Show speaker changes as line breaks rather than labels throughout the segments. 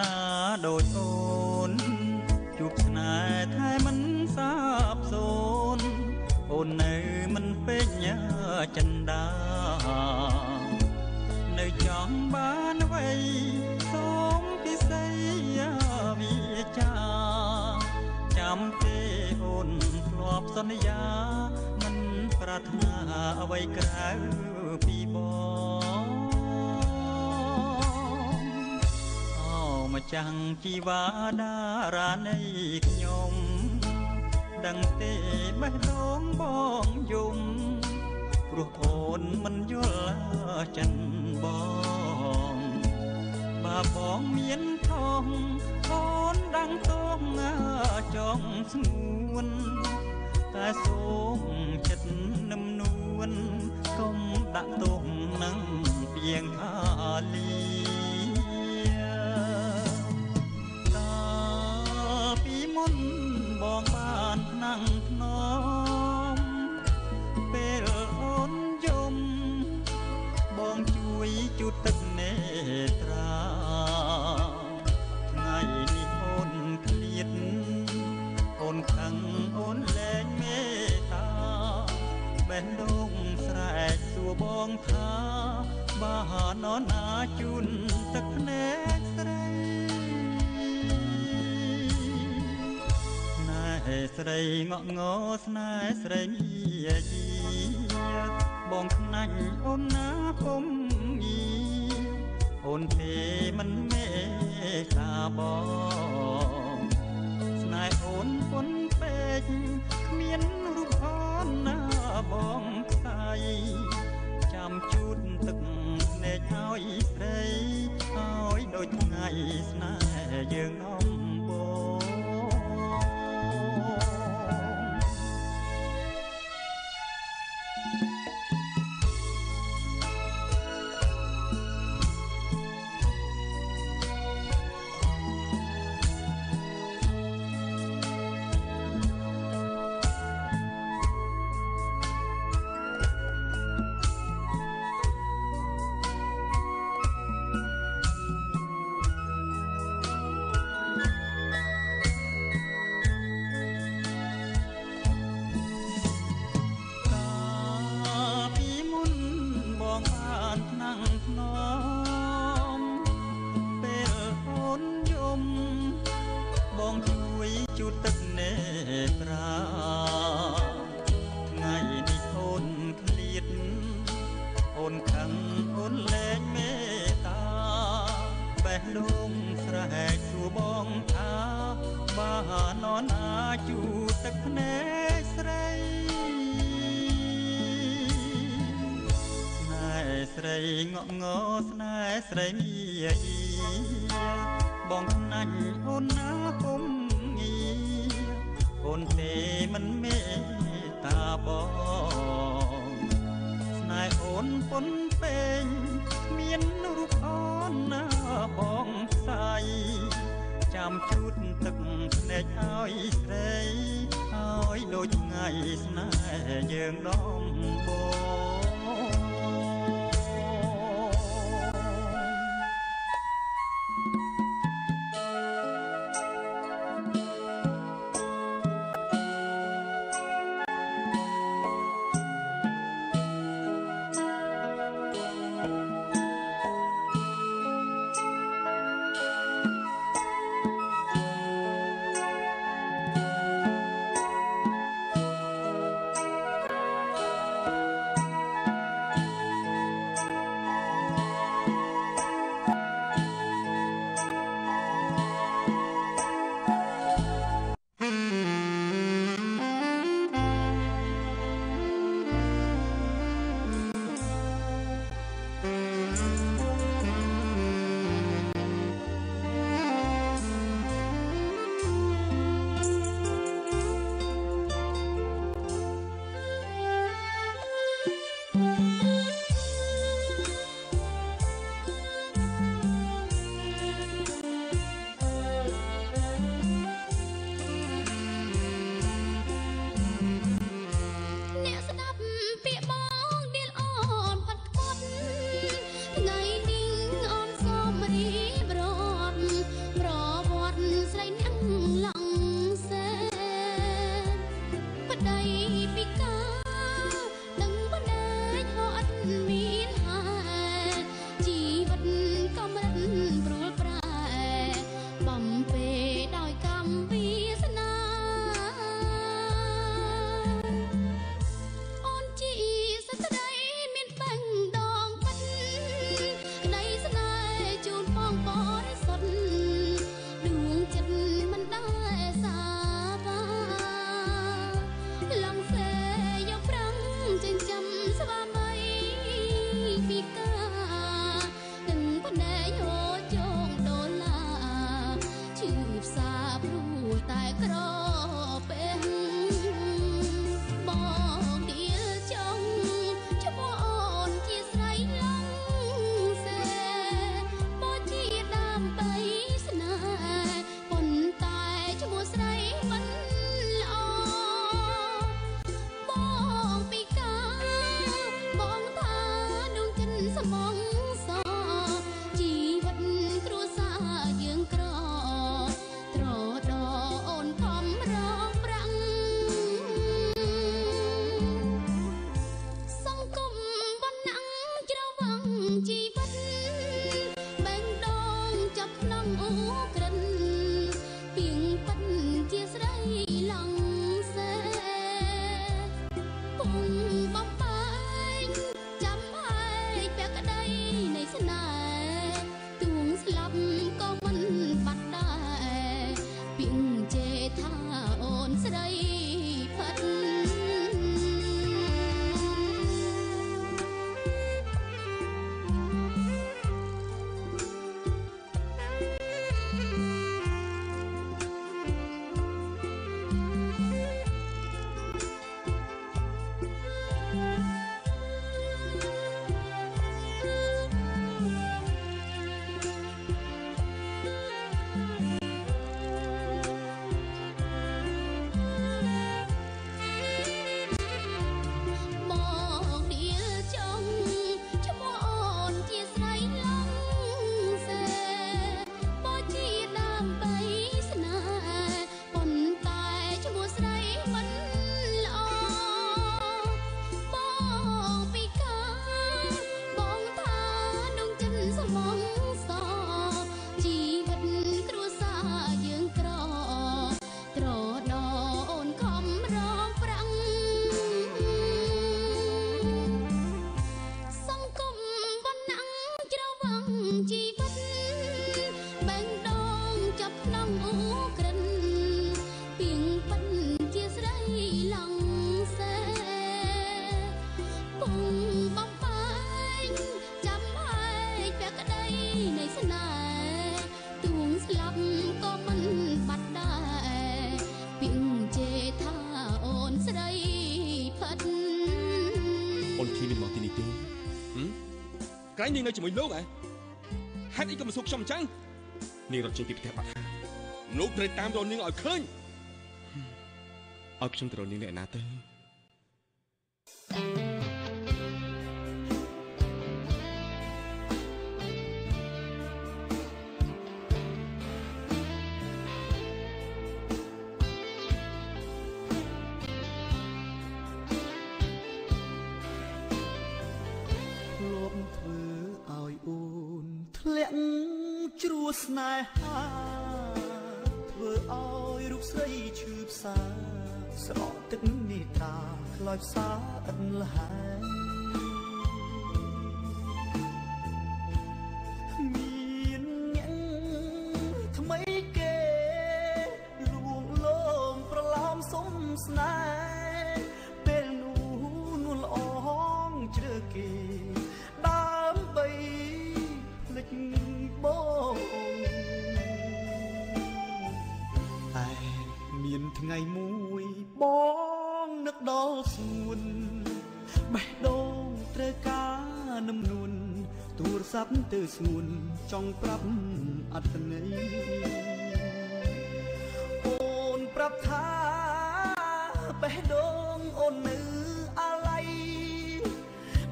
ណាដូចអូនជួបស្នេហ៍ថែមិនសាបសូន្យអូននៅមិនពេញចិន្តានៅចង់បានអ្វីសូមពិសីវិចាចាំទេអូនធ្លាប់សន្យាមិនប្រាថ្នាអ្វីក្រៅពីបងម្ចាំងជីវ៉ាដារានៃខ្ញុំដឹងទេបេះដូងបងយំព្រោះអូនមិនយល់ចិនបងបើបងមានថងអូនដឹងទងចង់ស្ងួនតែសូមចិត្តនឹមនួនកុំដាក់ទោសនឹងពីងខាលីពីមុនបងបានថ្នាំងថ្នមពេលអូនយំបងជួយជូតទឹកនេត្រាថ្ងៃនេះអូនឃ្លាតអូនខឹងអូនលែងមេត្តាបេះដូងស្រែកសួរបងថាបើនរណាជូនទឹកភ្នែកស្រីស្រីងក់ងស្នេហ៍ស្រីយាយបងខ្នាញ់អូនណាពុំងីអូនទេមិនមេត្តាបងស្នេហ៍អូនពុនពេកគ្មានរូបអូនណាបងខ្សាយចាំជូតទឹកភ្នែកឲ្យស្រីឲ្យដូចថ្ងៃស្នេហ៍យើងដំបូងបងជួយជូតទឹកនេត្រាថ្ងៃនេះអូនឃ្លាតអូនខឹងអូនលែងមេត្តាបេះដូងស្រែកសួរបងថាបើនរណាជូតទឹកភ្នែកស្រីស្នេហ៍ស្រីងក់ងស្នេហ៍ស្រីមាយបងខ្នាញ់អូនណាពុំងីអូនទេមិនមេត្តាបងស្នេហ៍អូនពុនពេញមានរូបអូនណាបងផ្សាយចាំជូតទឹកភ្នែកឲ្យស្រីឲ្យដូចថ្ងៃស្នេហ៍យើងដំបូង
ក្រែងនាងនៅជាមួយលោកហ៎ហេតុអីក៏មិនសួរខ្ញុំអញ្ចឹងនាងរត់ចេញពីផ្ទះបាត់ហើយលោកត្រូវតាមរកនាងឲ្យឃើញឲ្យខ្ញុំទៅរកនាងនៅឯណាទៅ
ជ្រួស្នេហាធ្វើឲ្យរូបស្រីឈឺផ្សាស្រក់ទឹកនេតាខ្លោចផ្សាឥតលហើយមានញ៉ាំងថ្មីគេលួងលោមប្រឡំសុំស្នេហ៍ពេលនោះនួនល្អងជ្រើគេដើម្បីភ្លេចបងតែមានថ្ងៃមួយបងនឹកដល់ស្ងួនបេះដូងត្រូវការនឹមនួនទូរស័ព្ទទៅស្ងួនចង់ប្រាប់អត្ថន័យអូនប្រាប់ថាបេះដូងអូននៅអាឡ័យ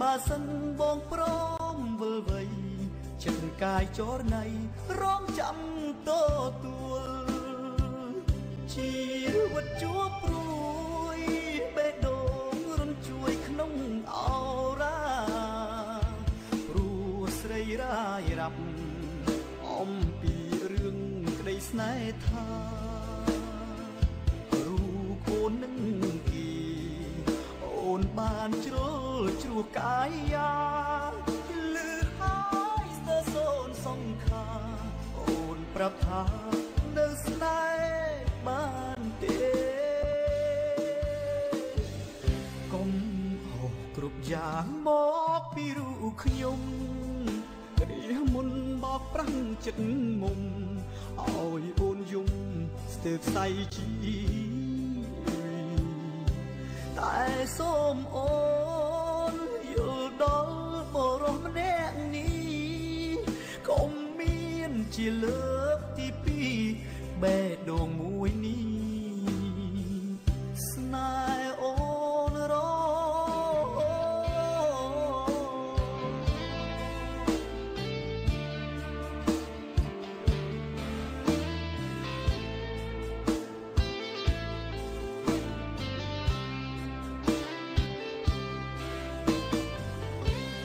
បើសិនបងព្រមវិលវ័យចិត្តកាយចរណៃរងចាំតទួលជីវិតជួបព្រួយបេះដូងរំជួយក្នុងអរ៉ាព្រោះស្រីរាយរាប់អំពីរឿងក្តីស្នេហ៍ថារូបអូននឹងគេអូនបានជ្រុលជ្រោះកាយាសូនសង្ខាអូនប្រាប់ថានៅស្នេហ៍បានទេកុំហោះគ្រប់យ៉ាងមកពីរូបខ្ញុំគ្រាមុនបោកប្រាំងចិត្តមុំឲ្យអូនយំស្ទើរខ្សែជីតែសូមអូនយល់ដល់បរិសម្នាក់នេះកុំមានជាលើកទីពីរបេះដូងមួយនេះស្នេហ៍អូនរ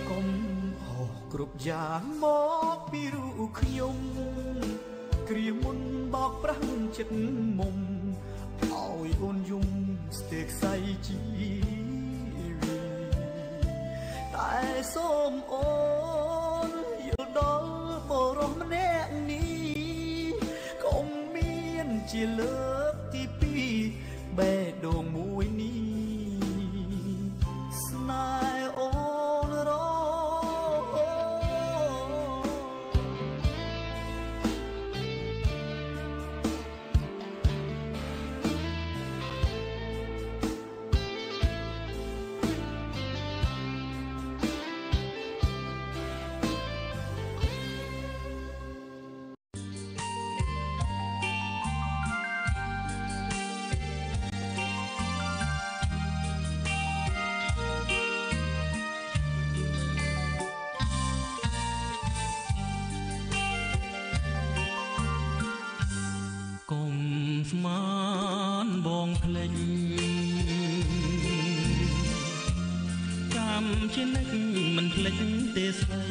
កុំហោះគ្រប់យ៉ាងមកពីរូបខ្ញុំគ្រាមុនបោកប្រាំងចិត្តមុំឲ្យអូនយំស្ទើរខ្សែជីវិតតែសូមអូនយល់ដល់បរិសម្នាក់នេះកុំមានជាលើកទីពីរបេះដូងមួយនេះស្នេហ៍អូនរស្មានបងភ្លេចចាំជានិច្ចមិនភ្លេចទេស្រី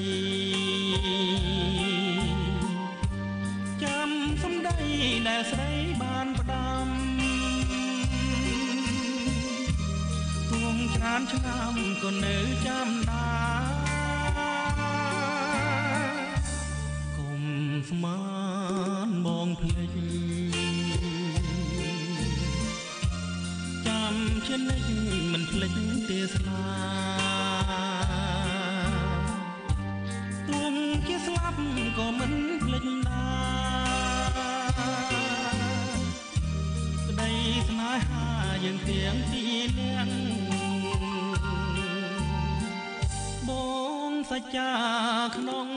ចាំសំដីដែលស្រីបានផ្ដាំទួងច្រើនឆ្នាំក៏នៅចាំដាកុំស្មានបងភ្លេចជានិច្ចមិនភ្លេចទេស្នាទួងជាស្លាប់ក៏មិនភ្លេចដែរក្តីស្នេហាយើងទាំងពីរនាក់បងស
ចាក្នុង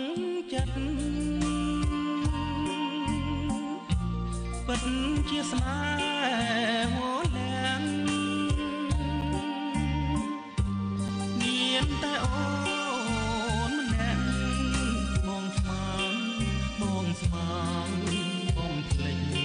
ចិត្តពិតជាស្នេហ៍វល់លាំងមានតែអូនម្នាក់បងស្មានបងស្មានបងភ្លេច